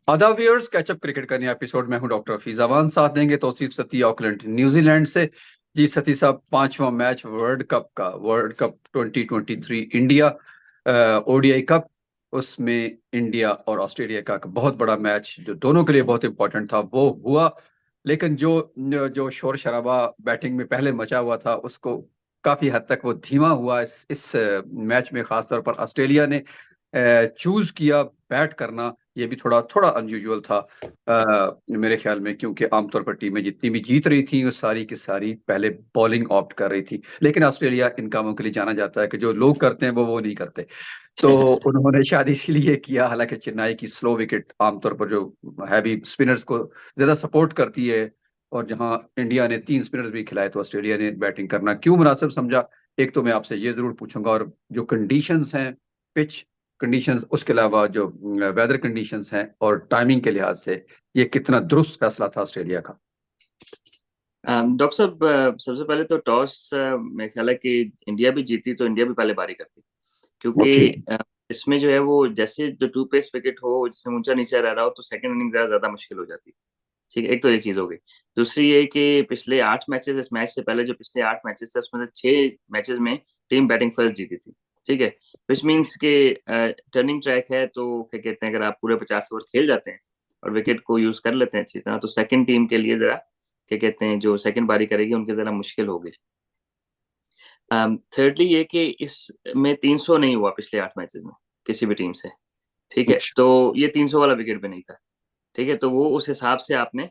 आदाब viewers, catch up cricket का नया एपिसोड में हूं डॉक्टर हफीज अवान। साथ देंगे तौसीफ सती, ऑकलैंड न्यूजीलैंड से। जी सती साहब, पांचवा match world cup 2023 India ODI cup, उसमें इंडिया और ऑस्ट्रेलिया का एक बहुत बड़ा मैच जो दोनों के लिए बहुत इंपॉर्टेंट था वो हुआ। लेकिन जो जो शोर शराबा बैटिंग में पहले मचा हुआ था उसको काफी हद तक वो धीमा हुआ इस मैच में। खासतौर पर ऑस्ट्रेलिया ने चूज किया बैट करना। ये भी थोड़ा थोड़ा अनयूजुअल था मेरे ख्याल में, क्योंकि आमतौर पर टीमें जितनी भी जीत रही थी वो सारी की सारी पहले बॉलिंग ऑप्ट कर रही थी। लेकिन ऑस्ट्रेलिया इन कामों के लिए जाना जाता है कि जो लोग करते हैं वो नहीं करते। तो उन्होंने शायद इसीलिए किया। हालांकि चेन्नई की स्लो विकेट आमतौर पर जो हैवी स्पिनर्स को ज्यादा सपोर्ट करती है, और जहां इंडिया ने 3 स्पिनर्स भी खिलाए तो ऑस्ट्रेलिया ने बैटिंग करना क्यों मुनासिब समझा, एक तो मैं आपसे ये जरूर पूछूंगा। और जो कंडीशंस हैं, पिच कंडीशंस, उसके अलावा जो वेदर कंडीशंस हैं और टाइमिंग के लिहाज से, ये कितना दुरुस्त फैसला था ऑस्ट्रेलिया का। डॉक्टर साहब, सबसे पहले तो टॉस मेरे ख्याल है कि इंडिया भी जीती तो इंडिया भी पहले बारी करती। ओके। क्योंकि इसमें जो है वो जैसे जो टू पेस विकेट हो जिससे ऊंचा नीचा रह रहा हो तो सेकंड इनिंग ज्यादा ज्यादा मुश्किल हो जाती। ठीक है, एक तो ये चीज हो गई। दूसरी ये कि पिछले 8 मैचेस, इस मैच से पहले जो पिछले 8 मैचेस थे उसमें से 6 मैचेस में टीम बैटिंग फर्स्ट जीती थी। ठीक है, विच मीन्स के टर्निंग ट्रैक है। तो क्या कहते हैं, अगर आप पूरे 50 ओवर खेल जाते हैं और विकेट को यूज कर लेते हैं अच्छी तरह तो सेकंड टीम के लिए जरा क्या कहते हैं, जो सेकंड बारी करेगी उनके जरा मुश्किल होगी। थर्डली ये कि इसमें 300 नहीं हुआ पिछले 8 मैचेस में किसी भी टीम से। ठीक है, तो ये 300 वाला विकेट भी नहीं था। ठीक है, तो वो उस हिसाब से आपने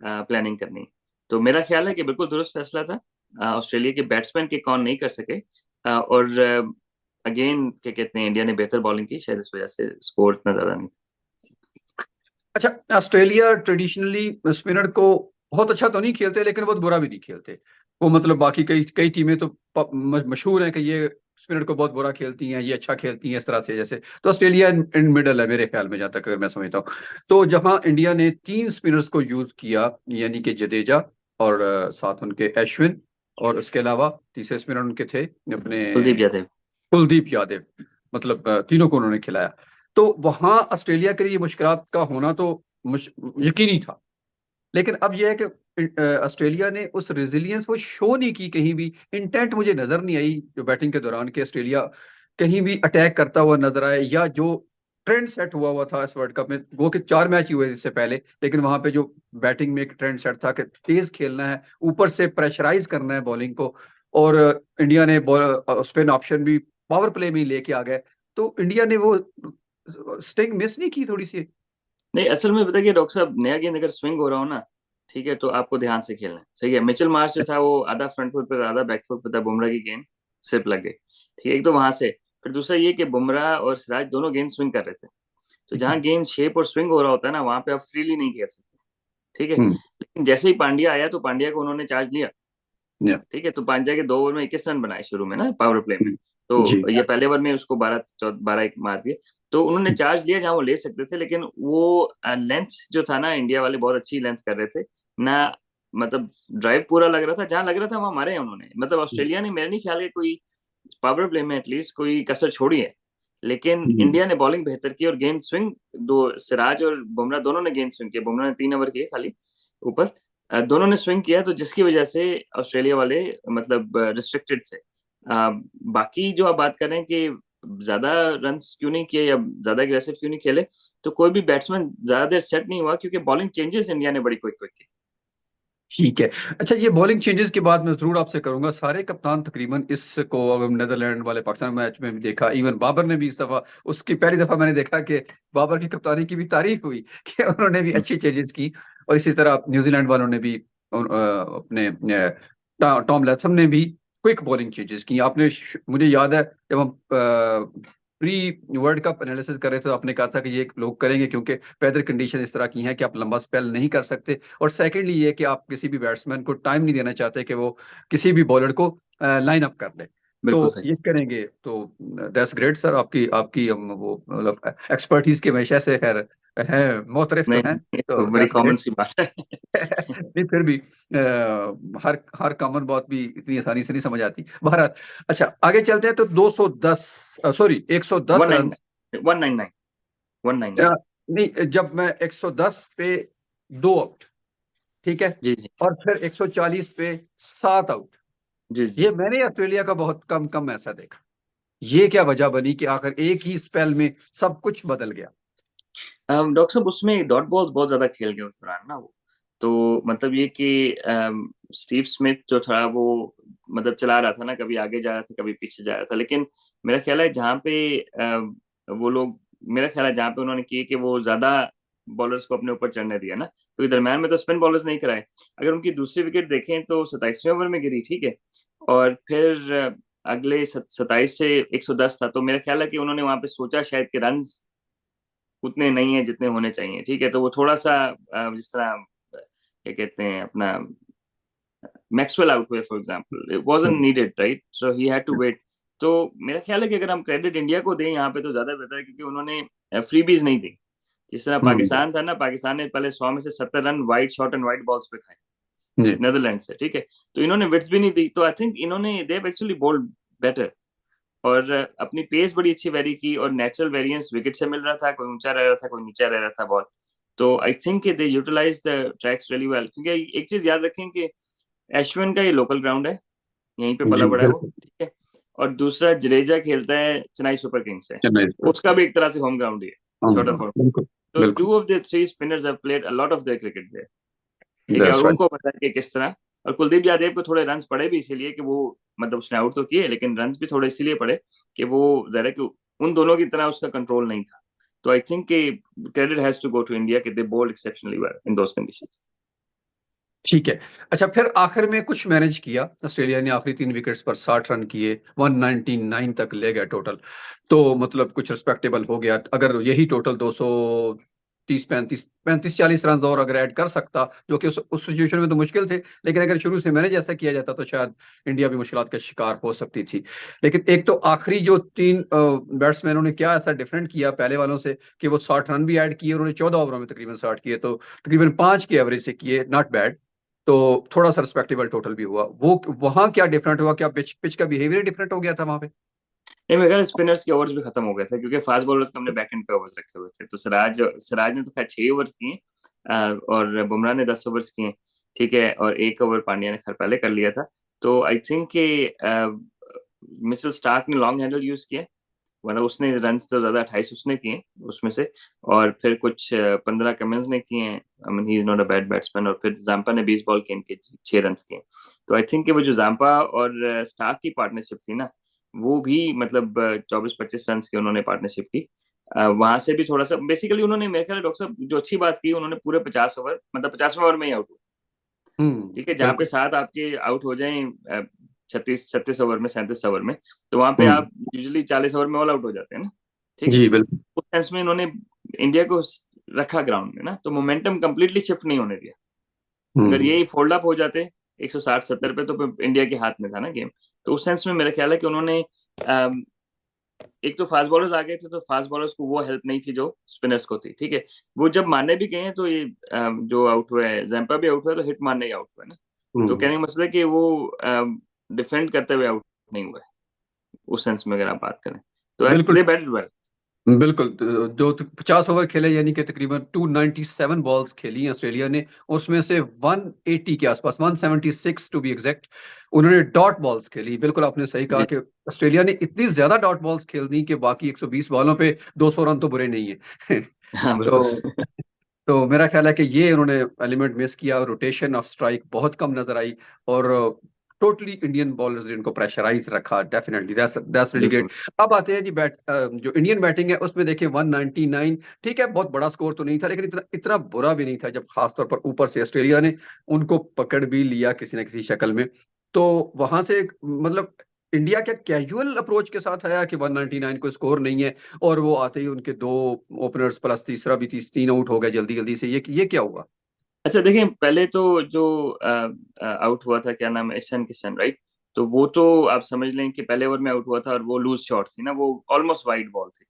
प्लानिंग करनी है। तो मेरा ख्याल है कि बिल्कुल दुरुस्त फैसला था। ऑस्ट्रेलिया के बैट्समैन के कौन नहीं कर सके। और अगेन क्या कहते हैं, इंडिया ने बेहतर बॉलिंग की, शायद इस वजह से स्कोर इतना ज्यादा नहीं अच्छा, ऑस्ट्रेलिया ट्रेडिशनली स्पिनर को बहुत अच्छा तो नहीं खेलते, लेकिन बहुत बुरा भी नहीं खेलते। वो मतलब बाकी कई कई टीमें तो मशहूर हैं कि ये स्पिनर को बहुत बुरा खेलती हैं, ये अच्छा खेलती हैं, इस तरह से। जैसे तो ऑस्ट्रेलिया इन मिडल है मेरे ख्याल में, जहाँ तक अगर मैं समझता हूँ। तो जहां इंडिया ने 3 स्पिनर्स को यूज किया, यानी कि जडेजा और साथ उनके अश्विन, और उसके अलावा तीसरे स्पिनर उनके थे अपने कुलदीप यादव। कुलदीप यादव। मतलब तीनों को उन्होंने खिलाया। तो वहां ऑस्ट्रेलिया के लिए मुश्किलात का होना तो यकीनी था। लेकिन अब यह है कि ऑस्ट्रेलिया ने उस रेजिलियंस वो शो नहीं की कहीं भी। इंटेंट मुझे नजर नहीं आई जो बैटिंग के दौरान कि ऑस्ट्रेलिया कहीं भी अटैक करता हुआ नजर आए, या जो ट्रेंड सेट हुआ हुआ था इस वर्ल्ड कप में, वो कि 4 मैच ही हुए इससे पहले, लेकिन वहां पे जो बैटिंग में एक ट्रेंड सेट था कि तेज खेलना है, ऊपर से प्रेशराइज करना है बॉलिंग को। और इंडिया ने स्पिन ऑप्शन भी पावर प्ले में ही लेके आ गए। तो इंडिया ने वो स्टिंग मिस नहीं की थोड़ी सी। नहीं, असल में बताइए डॉक्टर साहब, नया गेंद अगर स्विंग हो रहा हो ना, ठीक है, तो आपको ध्यान से खेलना है। सही है, मिचेल मार्श जो था वो आधा फ्रंट फुट पे था आधा बैक फुट पे था, बुमराह की गेंद सिर्फ लग गई। ठीक है, एक तो वहां से। फिर दूसरा ये कि बुमराह और सिराज दोनों गेंद स्विंग कर रहे थे। तो जहां गेंद शेप और स्विंग हो रहा होता है ना, वहां पे आप फ्रीली नहीं खेल सकते। ठीक है, हम्म। लेकिन जैसे ही पांड्या आया तो पांड्या को उन्होंने चार्ज लिया। या, ठीक है, तो पांड्या के 2 ओवर में 21 रन बनाए शुरू में ना पावर प्ले में। तो जी। ये पहले ओवर में उसको 12 मार दिए। तो उन्होंने चार्ज लिया जहां वो ले सकते थे, लेकिन वो लेंथ जो था ना, इंडिया वाले बहुत अच्छी लेंथ कर रहे थे ना। मतलब ड्राइव पूरा लग रहा था, जहां लग रहा था वहां मारे हैं उन्होंने। मतलब ऑस्ट्रेलिया ने, मेरे नहीं ख्याल है कोई पावर प्ले में एटलीस्ट कोई कसर छोड़ी है। लेकिन हम्म। इंडिया ने बॉलिंग बेहतर की और गेंद स्विंग, दो सिराज और बुमराह दोनों ने गेंद स्विंग किया। बुमराह ने 3 ओवर किए खाली ऊपर। दोनों ने स्विंग किया, तो जिसकी वजह से ऑस्ट्रेलिया वाले मतलब रिस्ट्रिक्टेड थे। बाकी जो आप बात कर रहे हैं कि ज्यादा रन्स क्यों नहीं किए या ज्यादा एग्रेसिव क्यों नहीं खेले, तो कोई भी बैट्समैन ज्यादा देर सेट नहीं हुआ क्योंकि बॉलिंग चेंजेस इंडिया ने बड़ी क्विक क्विक की। ठीक है। अच्छा, ये बॉलिंग चेंजेस की बात मैं जरूर आपसे करूंगा। सारे कप्तान तकरीबन इसको, अगर नेदरलैंड वाले पाकिस्तान मैच में भी देखा, इवन बाबर ने भी इस दफा, उसकी पहली दफा मैंने देखा कि बाबर की कप्तानी की भी तारीफ हुई कि उन्होंने भी हम्म, अच्छी चेंजेस की। और इसी तरह न्यूजीलैंड वालों ने भी अपने टॉम लैथम ने भी क्विक बॉलिंग चेंजेस की। आपने मुझे याद है जब हम प्री वर्ल्ड कप एनालिसिस कर रहे थे तो आपने कहा था कि ये लोग करेंगे क्योंकि वेदर कंडीशन इस तरह की हैं कि आप लंबा स्पेल नहीं कर सकते। और सेकेंडली ये कि आप किसी भी बैट्समैन को टाइम नहीं देना चाहते कि वो किसी भी बॉलर को लाइन अप कर ले। तो बिल्कुल सही। ये करेंगे तो दैट्स ग्रेट सर। आपकी आपकी वो मतलब एक्सपर्टीज के हमेशा से खैर है, मोतरफ तो नहीं हैं। नहीं, तो तो बड़ी दैट्स कॉमन ग्रेट। सी बात है। नहीं, फिर भी हर हर कॉमन बात भी इतनी आसानी से नहीं समझ आती। बहरहाल, अच्छा आगे चलते हैं। तो 210, sorry 110 one nine run. One nine nine 199। नहीं, जब मैं 110 पे 2 आउट, ठीक है, जी जी और फिर 140 पे 7 आउट, जी जी। ये मैंने ऑस्ट्रेलिया का बहुत कम कम ऐसा देखा। ये क्या वजह बनी कि आखिर एक ही स्पेल में सब कुछ बदल गया? डॉक्टर साहब उसमें डॉट बॉल्स बहुत ज्यादा खेल गए उस दौरान ना वो, तो मतलब ये कि स्टीव स्मिथ जो था वो मतलब चला रहा था ना, कभी आगे जा रहा था कभी पीछे जा रहा था, लेकिन मेरा ख्याल है जहाँ पे वो लोग, मेरा ख्याल है जहाँ पे उन्होंने किए कि वो ज्यादा बॉलर्स को अपने ऊपर चढ़ने दिया ना, क्योंकि दरम्यान में तो स्पिन बॉलर्स नहीं कराए। अगर उनकी दूसरी विकेट देखें तो 27वें ओवर में गिरी, ठीक है, और फिर अगले 27 से 110 था, तो मेरा ख्याल है कि उन्होंने वहां पे सोचा शायद कि रन उतने नहीं है जितने होने चाहिए, ठीक है, तो वो थोड़ा सा जिस तरह क्या कहते हैं अपना मैक्सवेल आउट हुए for example, it wasn't hmm, needed right, so he had to wait. तो मेरा ख्याल है कि अगर हम क्रेडिट इंडिया को दें यहाँ पे तो ज्यादा बेहतर है, क्योंकि उन्होंने फ्रीबीज नहीं दी। जिस तरह हम्म, पाकिस्तान था ना, पाकिस्तान ने पहले 100 में से 70 run wide shot and wide balls पे खाए जी, नेदरलैंड से, ठीक है, तो इन्होंने विट्स भी नहीं दी, तो आई थिंक इन्होंने they have actually bowled better, और अपनी पेस बड़ी अच्छी वेरी की, और नेचुरल वेरिएंस विकेट से मिल रहा था, कोई ऊंचा रह रहा था कोई नीचा रह रहा था बॉल। तो I think they utilise the tracks really well, क्योंकि एक चीज याद रखें कि एशविन का ये लोकल ग्राउंड है, यहीं पे जी, पला बड़ा है वो, बिल्कुल। ठीक है, और दूसरा जडेजा खेलता है चेन्नई सुपर किंग्स से, चेन्नई से। उसका भी एक तरह से होम ग्राउंड ही है, शॉर्टर फॉर्म। बिल्कुल, तो बिल्कुल। Two of the three spinners have played a lot of their cricket there, ठीक है, और दैट्स राइट। उनको पता है कि किस तरह। और कुलदीप यादव को थोड़े रन्स पड़े भी इसीलिए कि वो मतलब उसने आउट तो किए, लेकिन रन्स भी थोड़े इसीलिए पड़े कि वो जरा कि उन दोनों की तरह उसका कंट्रोल नहीं था। तो I think credit has to go to India कि they bowled exceptionally well in those conditions. ठीक है। अच्छा, फिर आखिर में कुछ मैनेज किया ऑस्ट्रेलिया ने, आखिरी 3 विकेट्स पर 60 रन किए, 199 तक ले गए टोटल। तो मतलब कुछ रिस्पेक्टेबल हो गया। अगर यही टोटल 230 35 35 40 रन और अगर ऐड कर सकता, जो कि उस सिचुएशन में तो मुश्किल थे, लेकिन अगर शुरू से मैनेज ऐसा किया जाता तो शायद इंडिया भी मुश्किलात का शिकार हो सकती थी। लेकिन एक तो आखिरी जो 3 बैट्समैनों ने क्या ऐसा डिफरेंट किया पहले वालों से कि वो 60 रन भी ऐड किए, उन्होंने 14 ओवरों में तकरीबन 60 किए, तो तकरीबन 5 की एवरेज से किए, नॉट बैड। तो थोड़ा सा रिस्पेक्टेबल टोटल भी हुआ। वो वहां क्या डिफरेंट हुआ? क्या पिच पिच का बिहेवियर डिफरेंट हो गया था वहां पे? नहीं, मेरे ख्याल स्पिनर्स के ओवर्स भी खत्म हो गए थे, क्योंकि फास्ट बॉलर्स के हमने बैक एंड पे ओवर्स रखे हुए थे, तो सिराज ने तो खैर 6 ओवर्स किए, और बुमराह ने 10 ओवर्स किए, ठीक है, और 1 ओवर पांड्या ने खैर पहले कर लिया था। तो आई थिंक मिचेल स्टार्क ने लॉन्ग हैंडल यूज किया, मतलब उसने रन तो ज्यादा 28 उसने किए उसमें से, और फिर कुछ 15 कमिंस ने किए, I mean he is not a bad batsman, और फिर जाम्पा ने 20 बॉल के इनके 6 रन किए। तो आई थिंक वो जो जाम्पा और स्टार्क की पार्टनरशिप थी ना, वो भी मतलब 24-25 रन की उन्होंने पार्टनरशिप की। वहां से भी थोड़ा सा बेसिकली उन्होंने, मेरे ख्याल डॉक्टर साहब जो अच्छी बात की, उन्होंने पूरे 50 ओवर मतलब 50वें ओवर में ही आउट हुए, ठीक है, जहाँ पे बिल्कुल। 7 आपके आउट हो जाएं 36 36 ओवर में, 37 ओवर में, तो वहां पे हम्म, आप यूजुअली 40 ओवर में ऑल आउट हो जाते हैं ना, ठीक है। जी, बिल्कुल। उस सेंस में इन्होंने इंडिया को रखा ग्राउंड में ना, तो मोमेंटम कंप्लीटली शिफ्ट नहीं होने दिया। अगर हम्म, यही फोल्ड अप हो जाते 160-70 पे, तो फिर इंडिया के हाथ में था ना गेम। तो उस सेंस में मेरा ख्याल है कि उन्होंने अम, एक तो फास्ट बॉलर्स आ गए थे, तो फास्ट बॉलर्स को वो हेल्प नहीं थी जो स्पिनर्स को थी, ठीक है। वो जब मारने भी गए हैं तो ये जो आउट हुआ है जैम्पा भी आउट हुआ है, तो हिट मारने ही आउट हुआ है ना। तो हम्म, कहने का मतलब है कि वो डिफेंड करते हुए आउट नहीं हुआ है, उस सेंस में अगर आप बात करें तो बिल्कुल, दे बैटेड वेल। बिल्कुल। जो 50 ओवर खेले, यानी कि तकरीबन 297 बॉल्स खेली हैं ऑस्ट्रेलिया ने, उसमें से 180 के आसपास, 176 टू बी एग्जैक्ट, उन्होंने डॉट बॉल्स खेली। बिल्कुल आपने सही कहा जी कि ऑस्ट्रेलिया ने इतनी ज्यादा डॉट बॉल्स खेल दी कि बाकी 120 बॉलों पे 200 रन तो बुरे नहीं है। हाँ बिल्कुल। तो तो मेरा ख्याल है कि ये उन्होंने एलिमेंट मिस किया, रोटेशन ऑफ स्ट्राइक बहुत कम नजर आई, और टोटली इंडियन बॉलर्स ने इनको प्रेशराइज रखा। Definitely that's really great. बिल्कुल अब आते हैं जी जो इंडियन बैटिंग है उसमें देखिए 199, ठीक है, बहुत बड़ा स्कोर तो नहीं था, लेकिन इतना इतना बुरा भी नहीं था, जब खासतौर पर ऊपर से ऑस्ट्रेलिया ने उनको पकड़ भी लिया किसी न किसी शक्ल में। तो वहां से मतलब इंडिया क्या कैजुअल अप्रोच के साथ आया कि 199 को स्कोर नहीं है, और वो आते ही उनके 2 ओपनर्स प्लस तीसरा भी 3 आउट हो गए जल्दी जल्दी से? ये क्या हुआ? अच्छा देखिए, पहले तो जो आउट हुआ था, क्या नाम है, ईशान किशन राइट, तो वो तो आप समझ लें कि पहले ओवर में आउट हुआ था, और वो लूज शॉट थी ना, वो ऑलमोस्ट वाइड बॉल थी,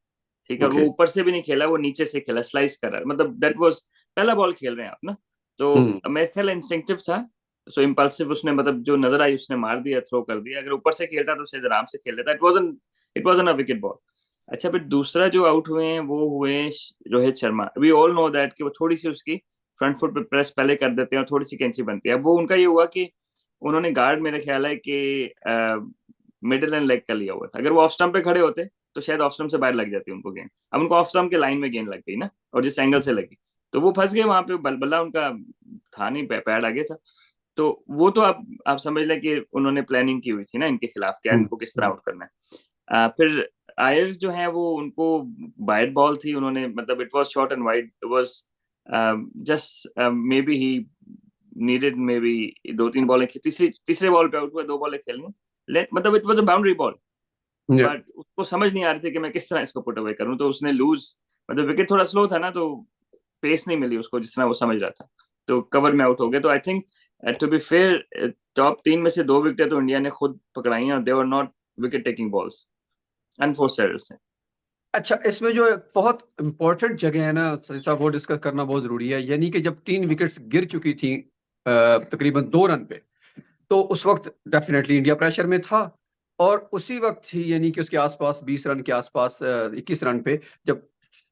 ठीक है, और वो ओके। ऊपर से भी नहीं खेला, वो नीचे से खेला, स्लाइस कर रहा है, मतलब दैट वाज पहला बॉल खेल रहे हैं आप ना। हम्म, तो मेरे ख्याल इंस्टिंक्टिव था, सो इम्पल्सिव उसने मतलब जो नजर आई उसने मार दिया, थ्रो कर दिया। अगर ऊपर से खेलता तो शायद आराम से खेल लेता, it wasn't a wicket ball. अच्छा, फिर दूसरा जो आउट हुए हैं वो हुए Rohit Sharma. We all know that कि वो थोड़ी सी उसकी फ्रंट फुट पे प्रेस पहले कर देते हैं और थोड़ी सी कैंची बनती है। अब वो उनका ये हुआ कि उन्होंने गार्ड, मेरा ख्याल है कि मिडिल एंड लेग का लिया हुआ था। अगर वो ऑफ स्टंप पे खड़े होते तो शायद ऑफ स्टंप से बाहर लग जाती उनको गेंद। अब उनको ऑफ स्टंप के लाइन में गेंद लग गई ना, और जिस एंगल से लगी, तो वो फंस गए वहां पे। बल्ला उनका था नहीं, पैड आगे था। तो वो तो आप समझ लें कि उन्होंने प्लानिंग की हुई थी ना इनके खिलाफ, क्या इनको किस तरह आउट करना है। फिर आयर जो है वो उनको वाइड बॉल थी, उन्होंने मतलब it was short and wide, it was just may be he needed, may be दो तीन बॉलें, तीसरे बॉल पे आउट हुआ, दो बॉलें खेलनी, मतलब it was a boundary ball. Yeah. But उसको समझ नहीं आ रही थी कि मैं किस तरह इसको पुट अवे करूं, तो उसने लूज, मतलब विकेट थोड़ा स्लो था ना, तो पेस नहीं मिली उसको जिस तरह वो समझ रहा था, तो कवर में आउट हो गया। तो I think to be fair, top तीन में से दो विकेटें तो इंडिया ने खुद पकड़ाई हैं, और they were not wicket taking balls, unforced errors हैं। अच्छा, इसमें जो एक बहुत इंपॉर्टेंट जगह है ना सही साहब, वो डिस्कस करना बहुत जरूरी है। यानी कि जब 3 विकेट्स गिर चुकी थी तकरीबन 2 रन पे, तो उस वक्त डेफिनेटली इंडिया प्रेशर में था। और उसी वक्त ही यानी कि उसके आसपास 20 रन के आसपास 21 रन पे जब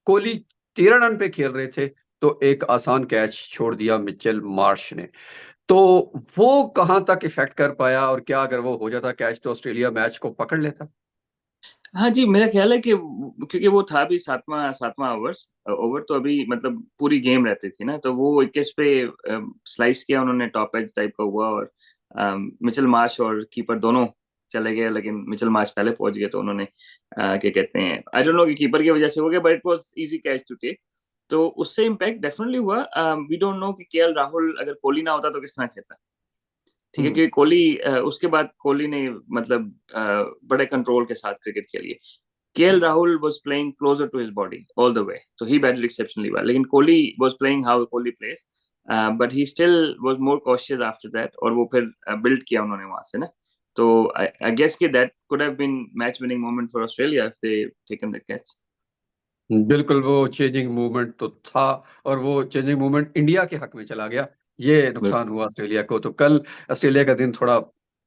कोहली 13 रन पे खेल रहे थे, तो एक आसान कैच छोड़ दिया मिचेल मार्श ने। तो वो कहां तक इफेक्ट कर पाया, और क्या अगर वो हो जाता कैच तो ऑस्ट्रेलिया मैच को पकड़ लेता? हाँ जी, मेरा ख्याल है कि क्योंकि वो था भी सातवां सातवां ओवर्स ओवर, तो अभी मतलब पूरी गेम रहती थी ना, तो वो 21 पे स्लाइस किया उन्होंने, टॉप एज टाइप का हुआ, और मिचेल मार्श और कीपर दोनों चले गए, लेकिन मिचेल मार्श पहले पहुंच गए, तो उन्होंने क्या कहते हैं, आई डोंट नो कि कीपर की वजह से हो गया, but it was easy catch to take. तो उससे इम्पैक्ट डेफिनेटली हुआ। वी डोंट नो कि केएल राहुल, अगर कोहली ना होता तो किस तरह खेलता। ठीक है, हम्म। क्योंकि कोहली उसके बाद कोहली ने मतलब बड़े कंट्रोल के साथ क्रिकेट खेली है। KL Rahul was playing closer to his body all the way, so he batted exceptionally well. लेकिन Kohli was playing how Kohli plays, but he still was more cautious after that, और वो फिर build किया उन्होंने वहां से ना। तो I guess कि that could have been match winning moment for Australia if they taken the catch. बिल्कुल, वो चेंजिंग मूवमेंट तो था, और वो चेंजिंग मूवमेंट इंडिया के हक में चला गया। ये नुकसान हुआ ऑस्ट्रेलिया को। तो कल ऑस्ट्रेलिया का दिन थोड़ा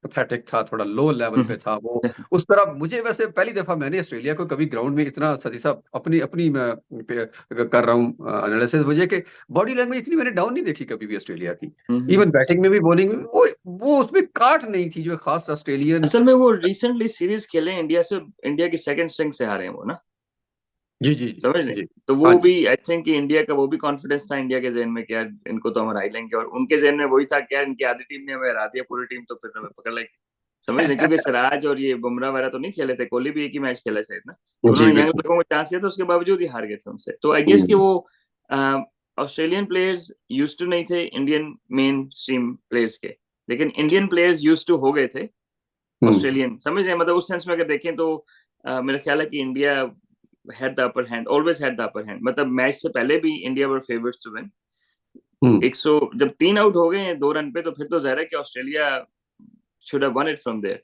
पैथेटिक था, थोड़ा लो लेवल पे था वो। उस तरह मुझे, वैसे पहली दफा मैंने ऑस्ट्रेलिया को कभी ग्राउंड में इतना, सदी साहब अपनी अपनी मैं कर रहा हूँ एनालिसिस, मुझे कि बॉडी लैंग्वेज इतनी मैंने डाउन नहीं देखी कभी भी ऑस्ट्रेलिया की। इवन बैटिंग में भी, बॉलिंग में भी, वो उसमें काट नहीं थी जो खास ऑस्ट्रेलियन। असल में वो रिसेंटली सीरीज खेले इंडिया से, इंडिया की सेकंड स्ट्रिंग से हारे हैं वो ना, जी जी जी समझ रहे। जी। तो हाँ वो जी। भी आई थिंक कि इंडिया का वो भी कॉन्फिडेंस था इंडिया के जहन में कि यार इनको तो हम हरा ही लेंगे, और उनके जहन में वही था कि यार इनकी आधी टीम ने हमें हरा दिया, पूरी टीम तो फिर हमें पकड़ लेगी। समझ रहे, क्योंकि सिराज और ये बुमराह वगैरह तो नहीं खेले थे, कोहली भी एक ही मैच खेला शायद ना, तो जी उन्होंने यंग बिल्कुल। लोगों को चांस दिया, तो उसके बावजूद ही हार गए थे उनसे। तो आई गेस कि हम्म। वो ऑस्ट्रेलियन प्लेयर्स यूज टू नहीं थे इंडियन मेन स्ट्रीम प्लेयर्स के, लेकिन इंडियन प्लेयर्स यूज टू हो गए थे हम्म। ऑस्ट्रेलियन, समझ रहे हैं, मतलब उस सेंस में अगर देखें तो मेरा ख्याल है कि India had the upper hand, always had the upper hand, मतलब मैच से पहले भी India were favours to win. हम्म। 100 जब 3 आउट हो गए हैं 2 रन पे, तो फिर तो जाहिर है कि Australia should have won it from there.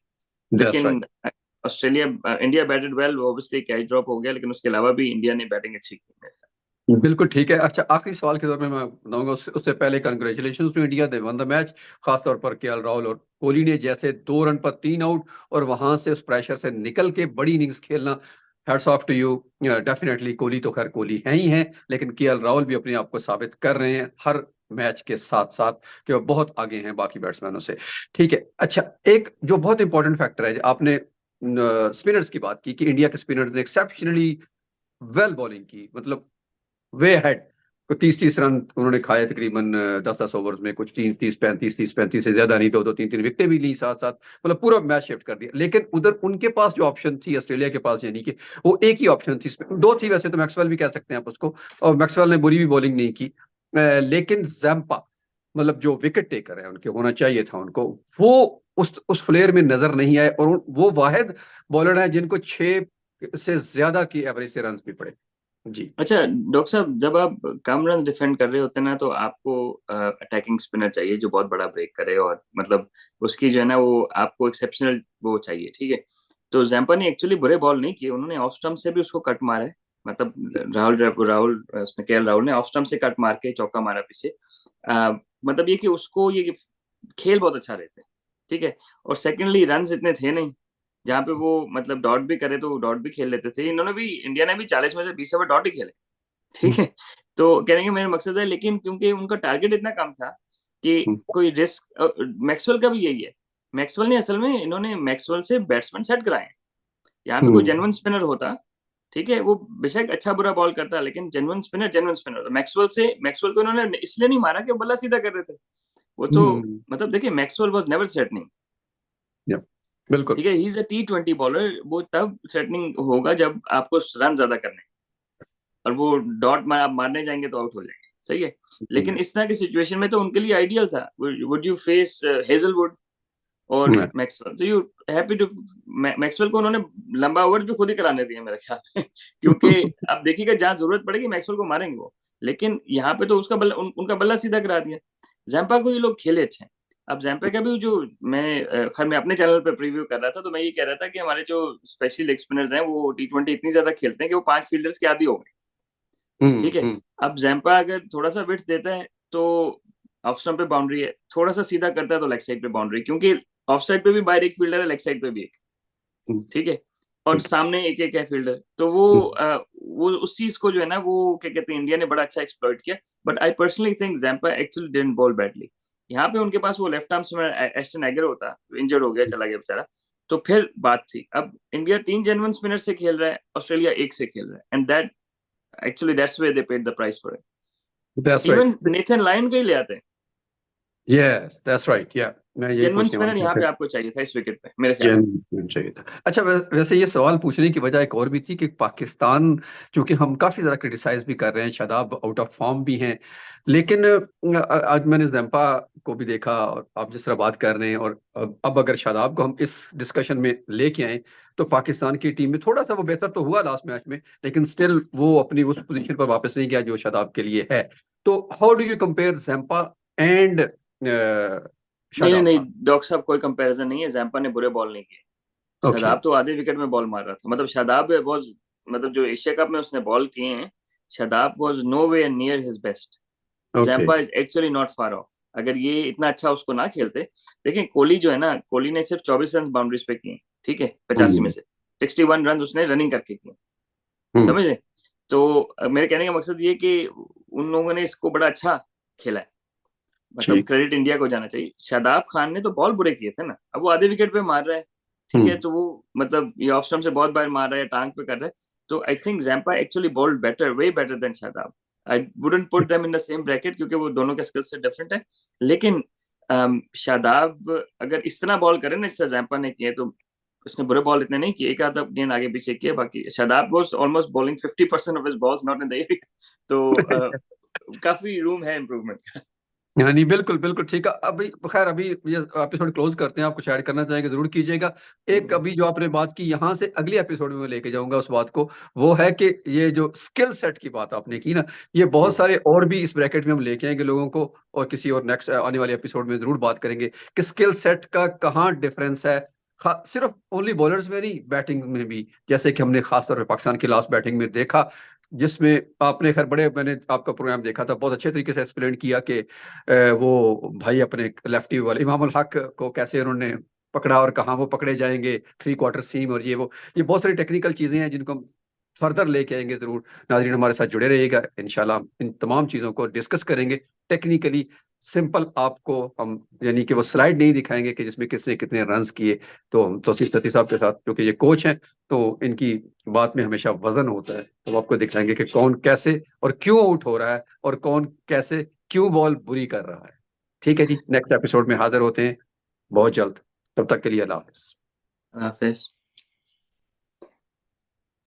That's right. लेकिन Australia India batted well, obviously catch drop हो गया, लेकिन उसके अलावा भी इंडिया ने बैटिंग अच्छी की। बिल्कुल ठीक है। अच्छा, आखिरी सवाल के तौर पे मैं बताऊंगा, उससे पहले congratulation to India, they won the match. खासतौर पर केएल राहुल और कोहली ने जैसे 2 रन पर 3 आउट, और वहां से उस प्रेशर से निकल के बड़ी इनिंग्स खेलना, hats off to you. Definitely Kohli तो खैर कोहली है ही है, लेकिन केएल राहुल भी अपने आप को साबित कर रहे हैं हर मैच के साथ साथ कि वो बहुत आगे हैं बाकी बैट्समैनों से। ठीक है। अच्छा, एक जो बहुत इंपॉर्टेंट फैक्टर है, आपने स्पिनर्स की बात की कि इंडिया के स्पिनर्स ने एक्सेप्शनली वेल बॉलिंग की, मतलब वे हेड। तो 30-30 रन उन्होंने खाए तकरीबन 10-10 ओवर्स में, कुछ 30-35 से ज्यादा नहीं, 2-2 3-3 विकेटें भी ली साथ साथ, मतलब पूरा मैच शिफ्ट कर दिया। लेकिन उधर उनके पास जो ऑप्शन थी ऑस्ट्रेलिया के पास, यानी कि वो एक ही ऑप्शन थी, दो थी वैसे तो, मैक्सवेल भी कह सकते हैं आप उसको, और मैक्सवेल ने बुरी भी बॉलिंग नहीं की। लेकिन जैम्पा, मतलब जो विकेट टेकर है उनके, होना चाहिए था उनको, वो उस फ्लेयर में नजर नहीं आए, और वो वाहिद बॉलर है जिनको 6 से ज्यादा की एवरेज से रन भी पड़े। जी। अच्छा डॉक्टर साहब, जब आप कम रन डिफेंड कर रहे होते हैं ना, तो आपको अटैकिंग स्पिनर चाहिए जो बहुत बड़ा ब्रेक करे, और मतलब उसकी जो है ना वो आपको एक्सेप्शनल वो चाहिए, ठीक है। तो जैम्पा ने एक्चुअली बुरे बॉल नहीं किए, उन्होंने ऑफ स्टंप से भी उसको कट मारा है, मतलब राहुल उसने केएल राहुल ने ऑफ स्टंप से कट मार के चौका मारा पीछे। मतलब ये कि उसको ये खेल बहुत अच्छा रहते हैं, ठीक है। और सेकेंडली रन इतने थे नहीं, जहाँ पे वो मतलब डॉट भी करे तो डॉट भी खेल लेते थे। इन्होंने भी, इंडिया ने भी 40 में से 20 ओवर डॉट ही खेले, ठीक हम्म, है। तो कहने का मेरा मकसद है, लेकिन क्योंकि उनका टारगेट इतना कम था कि हम्म, कोई रिस्क, मैक्सवेल का भी यही है। मैक्सवेल ने असल में, इन्होंने मैक्सवेल से बैट्समैन सेट कराए हैं। यहाँ पे कोई हम्म, जेन्युइन स्पिनर होता, ठीक है, वो बेशक अच्छा बुरा बॉल करता, लेकिन जेन्युइन स्पिनर होता। मैक्सवेल को इन्होंने इसलिए नहीं मारा कि वो बल्ला सीधा कर रहे थे। वो तो हम्म, मतलब देखिए, मैक्सवेल वाज नेवर थ्रेटनिंग, या, बिल्कुल। ठीक है, he is a T20 bowler. वो तब थ्रेटनिंग होगा जब आपको रन ज्यादा करने हैं, और वो डॉट आप मारने जाएंगे तो आउट हो जाएंगे, सही है। लेकिन हम्म, इस तरह की सिचुएशन में तो उनके लिए आइडियल था। वुड यू फेस हेजलवुड और yeah, मैक्सवेल, तो यू हैप्पी टू। मैक्सवेल को उन्होंने लंबा ओवर भी खुद ही कराने दिए मेरे ख्याल में क्योंकि अब देखिएगा, जहां जरूरत पड़ेगी मैक्सवेल को मारेंगे वो। लेकिन यहाँ पे तो उसका बल्ला, उनका बल्ला सीधा करा दिया। जैम्पा को ये लोग खेले अच्छे हैं। अब जैम्पा का भी जो मैं खैर मैं अपने चैनल पे प्रीव्यू कर रहा था, तो मैं ये कह रहा था कि हमारे जो स्पेशल लेग स्पिनर्स हैं वो T20 इतनी ज्यादा खेलते हैं कि वो 5 फील्डर्स के आदी हो गए, ठीक है। हम्म, अब जैम्पा अगर थोड़ा सा विड्थ देता है तो ऑफ स्टंप पे बाउंड्री है, थोड़ा सा सीधा करता है तो लेग साइड पे बाउंड्री, क्योंकि ऑफ साइड पे भी बाहर एक फील्डर है, लेग साइड पे भी एक, हम्म, ठीक है, और ठीक सामने एक एक है फील्डर। तो वो है। वो उस चीज को जो है ना, वो क्या कहते हैं, इंडिया ने बड़ा अच्छा एक्सप्लॉइट किया। But I personally think Zampa actually didn't bowl badly. यहाँ पे उनके पास वो left arm spinner Ashton Agar होता, इंजर्ड हो गया, चला गया बेचारा, तो फिर बात थी। अब इंडिया 3 जेन्युइन स्पिनर से खेल रहा है, ऑस्ट्रेलिया एक से खेल रहा है, and that actually that's way they paid the price for that's it. Right. Even Nathan Lyon को ही ले आते हैं। यस दैट्स राइट, या मैं यही जेन्युइन पूछने स्पिनर वाला यहाँ था। पे आपको चाहिए था इस विकेट पे मेरे ख्याल में। जेन्युइन चाहिए था। अच्छा, वैसे ये सवाल पूछने की वजह एक और भी थी कि पाकिस्तान, चूंकि हम काफी ज्यादा क्रिटिसाइज भी कर रहे हैं, शादाब आउट ऑफ फॉर्म भी हैं, लेकिन आज मैंने जैम्पा को भी देखा और आप जिस तरह बात कर रहे हैं, और अब अगर शादाब को हम इस डिस्कशन में लेके आए तो पाकिस्तान की टीम में थोड़ा सा वो बेहतर तो हुआ लास्ट मैच में, लेकिन स्टिल वो अपनी उस पोजीशन पर वापस नहीं गया जो शादाब के लिए है। तो how do you compare Zampa and नहीं नहीं नहीं, शादाब? डॉक्टर साहब कोई कंपैरिजन नहीं है। जैम्पा ने बुरे बॉल नहीं किए। ओके। शादाब तो आधे विकेट में बॉल मार रहा था। मतलब शादाब वाज, मतलब जो एशिया कप में उसने बॉल किए हैं, Shadab was no way near his best. Okay. Zampa is actually not far off. अगर ये इतना अच्छा उसको ना खेलते, देखिए कोहली जो है ना, कोहली ने सिर्फ 24 रन बाउंड्रीज पे किए, ठीक है, 85 में हम्म, से 61 रन उसने रनिंग करके किए, हम्म, समझ रहे। तो मेरे कहने का मकसद ये कि उन लोगों ने इसको बड़ा अच्छा खेला है। मतलब ठीक। क्रेडिट इंडिया को जाना चाहिए। शादाब खान ने तो बॉल बुरे किए थे ना, अब वो आधे विकेट पे मार रहा है, ठीक है, हम्म, तो वो मतलब ये ऑफ स्टंप से बहुत बार मार रहा है, टांग पे कर रहा है। तो I think Zampa actually bowled better, way better than Shadab. I wouldn't put them in the same bracket क्योंकि वो दोनों के स्किल से डिफरेंट है। लेकिन शादाब अगर इस तरह बॉल करे ना जिससे जैम्पा ने किए, तो उसने बुरे बॉल इतने नहीं किए, एक आधा गेंद आगे पीछे किए, बाकी Shadab was almost bowling 50% of his balls not in the area. तो काफी रूम है इम्प्रूवमेंट। यानी बिल्कुल बिल्कुल ठीक है। अभी खैर अभी ये एपिसोड क्लोज करते हैं, आप कुछ ऐड करना चाहेंगे जरूर कीजिएगा। एक का। अभी जो आपने बात की, यहाँ से अगले एपिसोड में मैं लेके जाऊंगा उस बात को, वो है कि ये जो स्किल सेट की बात आपने की ना, ये बहुत सारे और भी इस ब्रैकेट में हम लेके आएंगे लोगों को, और किसी और नेक्स्ट आने वाले एपिसोड में जरूर बात करेंगे कि स्किल सेट का कहाँ डिफरेंस है। सिर्फ ओनली बॉलर्स में नहीं, बैटिंग में भी, जैसे कि हमने खासतौर पर पाकिस्तान की लास्ट बैटिंग में देखा, जिसमें आपने खैर बड़े, मैंने आपका प्रोग्राम देखा था, बहुत अच्छे तरीके से एक्सप्लेन किया कि वो भाई अपने लेफ्टी वाले इमामुल हक को कैसे उन्होंने पकड़ा और कहाँ वो पकड़े जाएंगे, 3/4 सीम और ये बहुत सारी टेक्निकल चीजें हैं जिनको हम फर्दर लेके आएंगे जरूर। नाजरीन हमारे साथ जुड़े रहिएगा, इंशाल्लाह हम इन तमाम चीजों को डिस्कस करेंगे टेक्निकली। सिंपल आपको हम, यानी कि वो स्लाइड नहीं दिखाएंगे कि जिसमें किसने कितने रन्स किए। तो हम तौसीफ सती साहब के साथ, क्योंकि ये कोच हैं, तो इनकी बात में हमेशा वजन होता है, तो वो आपको दिखाएंगे कि कौन कैसे और क्यों आउट हो रहा है, और कौन कैसे क्यों बॉल बुरी कर रहा है। ठीक है जी, नेक्स्ट एपिसोड में हाजिर होते हैं बहुत जल्द। तब तक के लिए अल्लाह हाफिज। हाफिज।